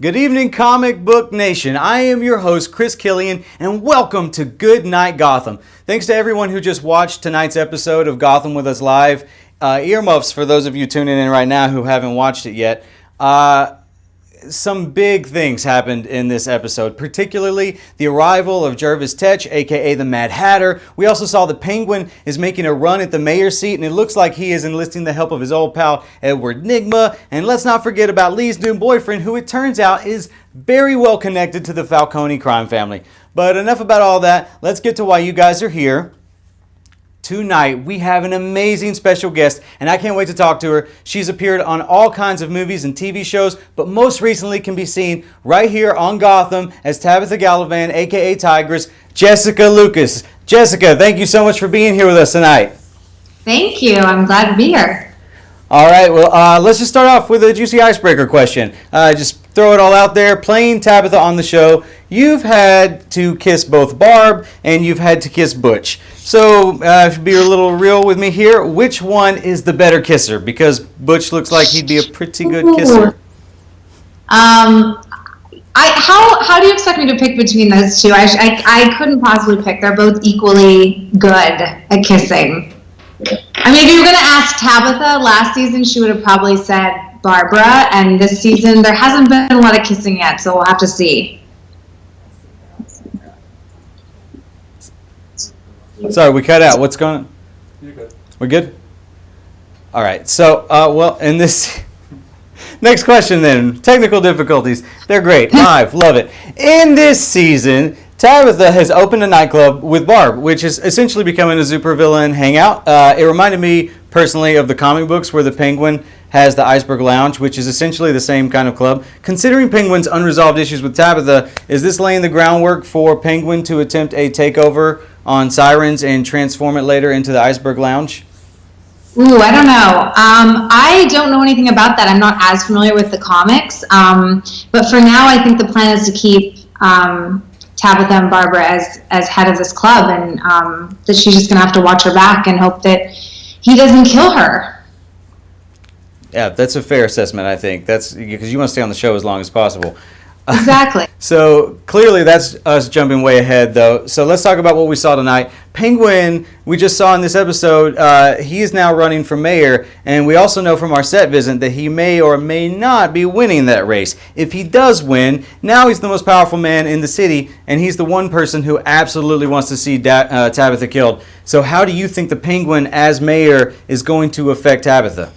Good evening, Comic Book Nation. I am your host, Chris Killian, and welcome to Good Night Gotham. Thanks to everyone who just watched tonight's episode of Gotham with us live. Earmuffs for those of you tuning in right now who haven't watched it yet. Some big things happened in this episode, particularly the arrival of Jervis Tetch, aka the Mad Hatter. We also saw the Penguin is making a run at the mayor's seat, and it looks like he is enlisting the help of his old pal Edward Nygma. And let's not forget about Lee's new boyfriend, who it turns out is very well connected to the Falcone crime family. But enough about all that. Let's get to why you guys are here. Tonight, we have an amazing special guest, and I can't wait to talk to her. She's appeared on all kinds of movies and TV shows, but most recently can be seen right here on Gotham as Tabitha Gallivan, aka Tigress, Jessica Lucas. Jessica, thank you so much for being here with us tonight. Thank you. I'm glad to be here. All right, well, let's just start off with a juicy icebreaker question. Just throw it all out there. Playing Tabitha on the show, you've had to kiss both Barb and you've had to kiss Butch. So, be a little real with me here. Which one is the better kisser? Because Butch looks like he'd be a pretty good kisser. How do you expect me to pick between those two? I couldn't possibly pick. They're both equally good at kissing. I mean, if you were going to ask Tabitha, last season she would have probably said Barbara, and this season there hasn't been a lot of kissing yet, so we'll have to see. Sorry, we cut out. What's going on? You're good. We're good? All right. So, well, in this next question then, technical difficulties. They're great. Live. Love it. In this season, Tabitha has opened a nightclub with Barb, which is essentially becoming a supervillain hangout. It reminded me personally of the comic books where the Penguin has the Iceberg Lounge, which is essentially the same kind of club. Considering Penguin's unresolved issues with Tabitha, is this laying the groundwork for Penguin to attempt a takeover on Sirens and transform it later into the Iceberg Lounge? Ooh, I don't know. I don't know anything about that. I'm not as familiar with the comics. But for now, I think the plan is to keep Tabitha and Barbara as head of this club, and that she's just going to have to watch her back and hope that he doesn't kill her. Yeah, that's a fair assessment, I think. That's because you want to stay on the show as long as possible. Exactly. So clearly that's us jumping way ahead, though. So let's talk about what we saw tonight. Penguin, we just saw in this episode, he is now running for mayor, and we also know from our set visit that he may or may not be winning that race. If he does win, now he's the most powerful man in the city, and he's the one person who absolutely wants to see Tabitha killed. So how do you think the Penguin as mayor is going to affect Tabitha?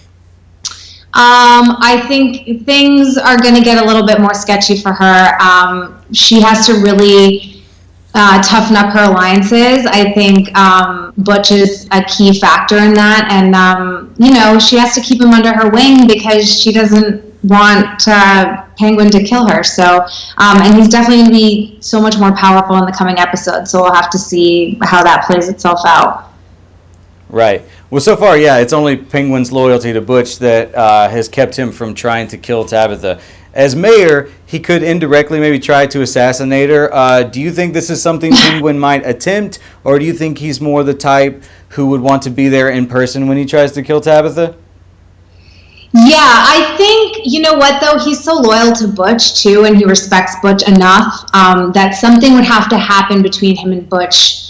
I think things are going to get a little bit more sketchy for her. She has to really toughen up her alliances. I think Butch is a key factor in that. And, she has to keep him under her wing because she doesn't want Penguin to kill her. So, and he's definitely going to be so much more powerful in the coming episodes. So we'll have to see how that plays itself out. Right. Well, so far, yeah, it's only Penguin's loyalty to Butch that has kept him from trying to kill Tabitha. As mayor, he could indirectly maybe try to assassinate her. Do you think this is something Penguin might attempt, or do you think he's more the type who would want to be there in person when he tries to kill Tabitha? Yeah, I think, you know what, though, he's so loyal to Butch, too, and he respects Butch enough that something would have to happen between him and Butch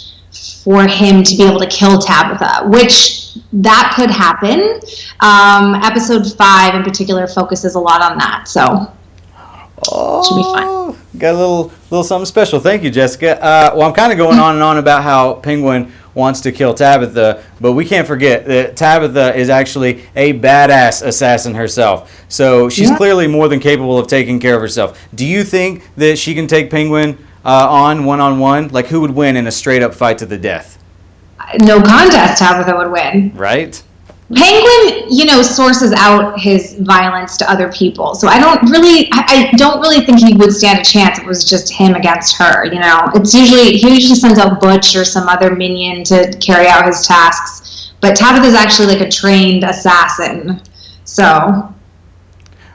for him to be able to kill Tabitha, which that could happen. Episode 5 in particular focuses a lot on that, so it should be fun. Got a little something special. Thank you, Jessica. Well, I'm kind of going on and on about how Penguin wants to kill Tabitha, but we can't forget that Tabitha is actually a badass assassin herself. So she's clearly more than capable of taking care of herself. Do you think that she can take Penguin on one-on-one? Like, who would win in a straight-up fight to the death? No contest, Tabitha would win. Right? Penguin, sources out his violence to other people. So I don't really think he would stand a chance if it was just him against her. He usually sends out Butch or some other minion to carry out his tasks. But Tabitha's actually like a trained assassin. So.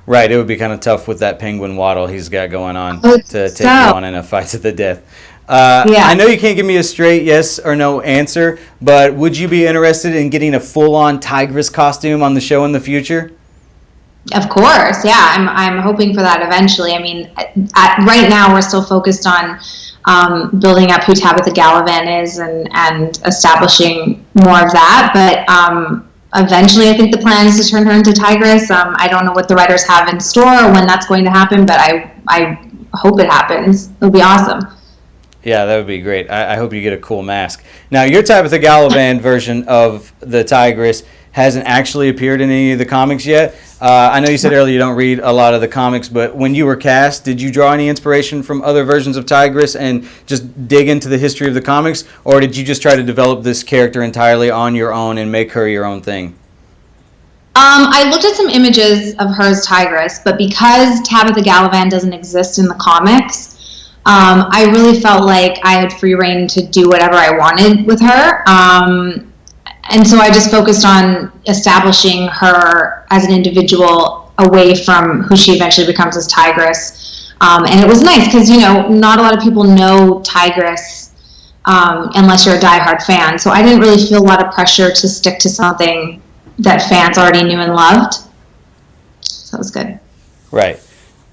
Right, it would be kind of tough with that penguin waddle he's got going on to take you on in a fight to the death. I know you can't give me a straight yes or no answer, but would you be interested in getting a full-on Tigress costume on the show in the future? Of course, yeah. I'm hoping for that eventually. I mean, right now we're still focused on building up who Tabitha Gallivan is and establishing more of that. But eventually, I think the plan is to turn her into Tigress. I don't know what the writers have in store or when that's going to happen, but I hope it happens. It'll be awesome. Yeah, that would be great. I hope you get a cool mask. Now, your Tabitha Gallivan version of the Tigress hasn't actually appeared in any of the comics yet. I know you said earlier you don't read a lot of the comics, but when you were cast, did you draw any inspiration from other versions of Tigress and just dig into the history of the comics, or did you just try to develop this character entirely on your own and make her your own thing? I looked at some images of her as Tigress, but because Tabitha Gallivan doesn't exist in the comics, I really felt like I had free reign to do whatever I wanted with her. And so I just focused on establishing her as an individual away from who she eventually becomes as Tigress. And it was nice because, not a lot of people know Tigress unless you're a diehard fan. So I didn't really feel a lot of pressure to stick to something that fans already knew and loved. So it was good. Right.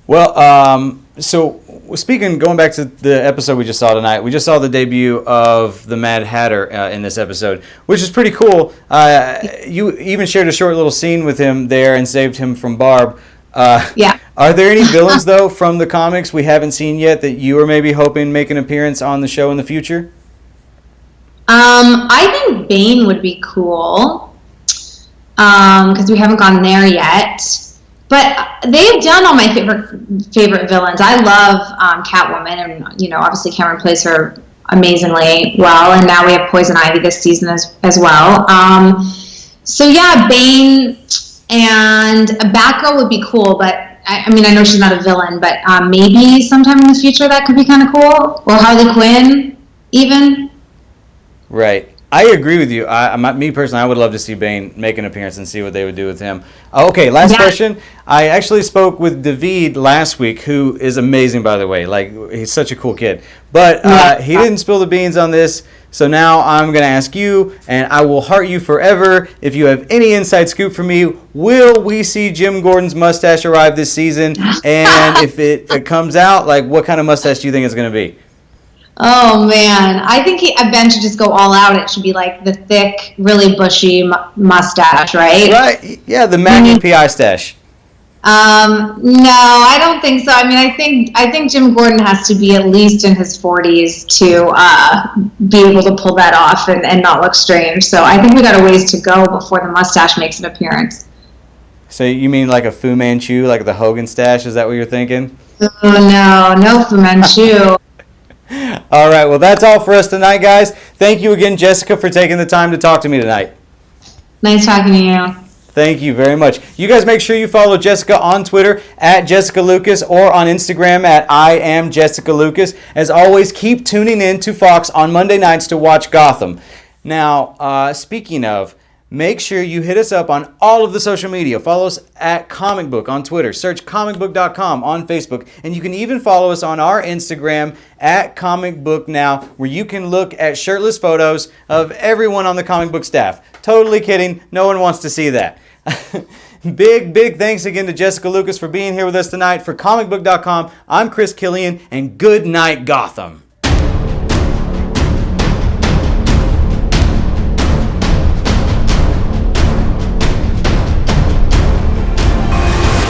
Well, so going back to the episode we just saw tonight, we just saw the debut of the Mad Hatter in this episode, which is pretty cool. You even shared a short little scene with him there and saved him from Barb. Yeah. Are there any villains, though, from the comics we haven't seen yet that you were maybe hoping make an appearance on the show in the future? I think Bane would be cool because we haven't gone there yet. But they've done all my favorite villains. I love Catwoman, and obviously Cameron plays her amazingly well. And now we have Poison Ivy this season as well. So yeah, Bane and a Batgirl would be cool. But I know she's not a villain, but maybe sometime in the future that could be kind of cool. Or Harley Quinn, even. Right. I agree with you. Me personally, I would love to see Bane make an appearance and see what they would do with him. Okay, last question. I actually spoke with David last week, who is amazing, by the way. Like, he's such a cool kid. But he didn't spill the beans on this, so now I'm going to ask you, and I will heart you forever. If you have any inside scoop for me, will we see Jim Gordon's mustache arrive this season? And if it comes out, like, what kind of mustache do you think it's going to be? Oh man, I think Ben should just go all out. It should be like the thick, really bushy mustache, right? Right. Yeah, the Magnum PI stash. No, I don't think so. I think Jim Gordon has to be at least in his 40s to be able to pull that off and not look strange. So I think we got a ways to go before the mustache makes an appearance. So you mean like a Fu Manchu, like the Hogan stash? Is that what you're thinking? Oh no Fu Manchu. All right, well, that's all for us tonight, guys. Thank you again, Jessica, for taking the time to talk to me tonight. Nice talking to you. Thank you very much. You guys make sure you follow Jessica on Twitter at Jessica Lucas or on Instagram at I am Jessica Lucas. As always, keep tuning in to Fox on Monday nights to watch Gotham. Now, speaking of, make sure you hit us up on all of the social media. Follow us at Comic Book on Twitter. Search Comicbook.com on Facebook. And you can even follow us on our Instagram at Comic Book Now, where you can look at shirtless photos of everyone on the comic book staff. Totally kidding. No one wants to see that. Big thanks again to Jessica Lucas for being here with us tonight. For Comicbook.com, I'm Chris Killian, and good night, Gotham.